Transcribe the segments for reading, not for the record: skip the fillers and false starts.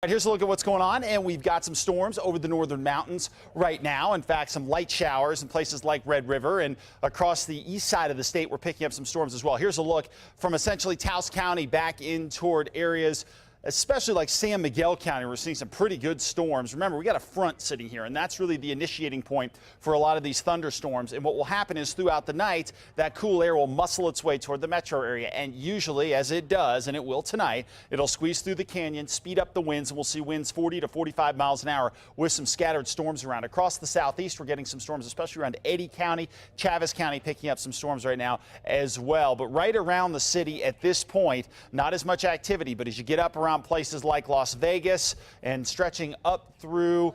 Here's a look at what's going on, and we've got some storms over the northern mountains right now. In fact, some light showers in places like Red River, and across the east side of the state, we're picking up some storms as well. Here's a look from essentially Taos County back in toward areas especially like San Miguel County. We're seeing some pretty good storms. Remember, we got a front sitting here, and that's really the initiating point for a lot of these thunderstorms. And what will happen is throughout the night, that cool air will muscle its way toward the metro area. And usually, as it does, and it will tonight, it'll squeeze through the canyon, speed up the winds, and we'll see winds 40 to 45 miles an hour with some scattered storms around. Across the southeast, we're getting some storms, especially around Eddy County, Chaves County, picking up some storms right now as well. But right around the city at this point, not as much activity, but as you get up around places like Las Vegas and stretching up through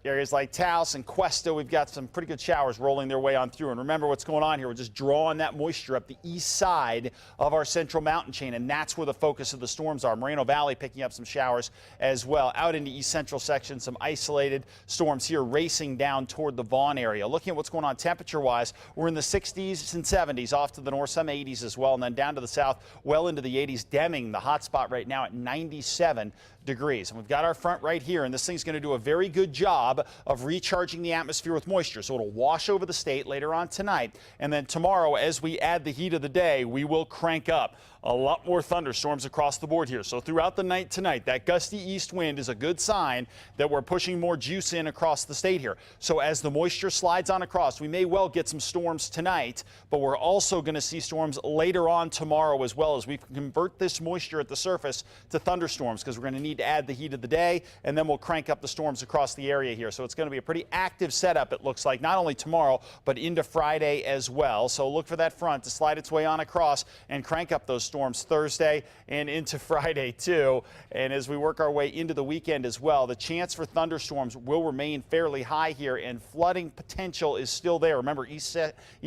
areas like Taos and Cuesta, we've got some pretty good showers rolling their way on through. And remember what's going on here. We're just drawing that moisture up the east side of our central mountain chain, and that's where the focus of the storms are. Moreno Valley picking up some showers as well. Out into east central section, some isolated storms here racing down toward the Vaughn area. Looking at what's going on temperature-wise, we're in the 60s and 70s, off to the north, some 80s as well, and then down to the south, well into the 80s. Deming, the hot spot right now at 97 degrees. And we've got our front right here, and this thing's going to do a very good job of recharging the atmosphere with moisture. So it'll wash over the state later on tonight. And then tomorrow, as we add the heat of the day, we will crank up a lot more thunderstorms across the board here. So throughout the night tonight, that gusty east wind is a good sign that we're pushing more juice in across the state here. So as the moisture slides on across, we may well get some storms tonight, but we're also going to see storms later on tomorrow as well, as we convert this moisture at the surface to thunderstorms, because we're going to need to add the heat of the day, and then we'll crank up the storms across the area here. So it's going to be a pretty active setup, it looks like, not only tomorrow, but into Friday as well. So look for that front to slide its way on across and crank up those storms Thursday and into Friday too. And as we work our way into the weekend as well, the chance for thunderstorms will remain fairly high here, and flooding potential is still there. Remember, east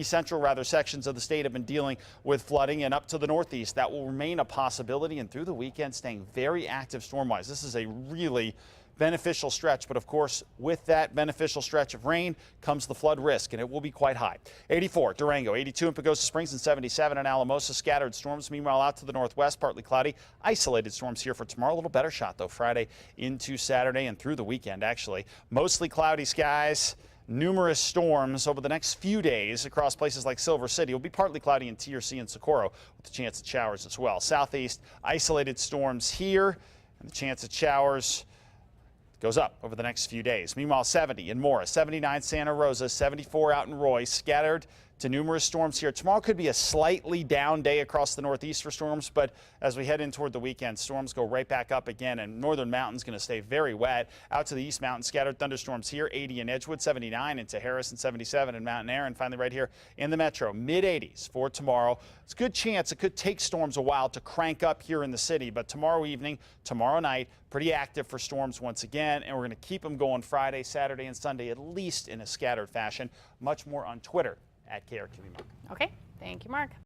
central sections of the state have been dealing with flooding, and up to the northeast that will remain a possibility, and through the weekend staying very active storm-wise. This is a really beneficial stretch, but of course with that beneficial stretch of rain comes the flood risk, and it will be quite high. 84 Durango, 82 in Pagosa Springs, and 77 in Alamosa. Scattered storms. Meanwhile, out to the northwest, partly cloudy, isolated storms here for tomorrow. A little better shot though Friday into Saturday and through the weekend. Actually mostly cloudy skies, numerous storms over the next few days across places like Silver City. It will be partly cloudy in TRC and Socorro with the chance of showers as well. Southeast, isolated storms here, and the chance of showers goes up over the next few days. Meanwhile, 70 in Morris, 79 Santa Rosa, 74 out in Roy. Scattered to numerous storms here. Tomorrow could be a slightly down day across the northeast for storms, but as we head in toward the weekend, storms go right back up again, and northern mountains going to stay very wet. Out to the east mountain, scattered thunderstorms here, 80 in Edgewood, 79 into Harris, and 77 in Mountain Air. And finally right here in the metro, mid-80s for tomorrow. It's a good chance it could take storms a while to crank up here in the city, but tomorrow evening, tomorrow night, pretty active for storms once again, and we're going to keep them going Friday, Saturday, and Sunday, at least in a scattered fashion. Much more on Twitter at KRQE Mark. Okay, thank you, Mark.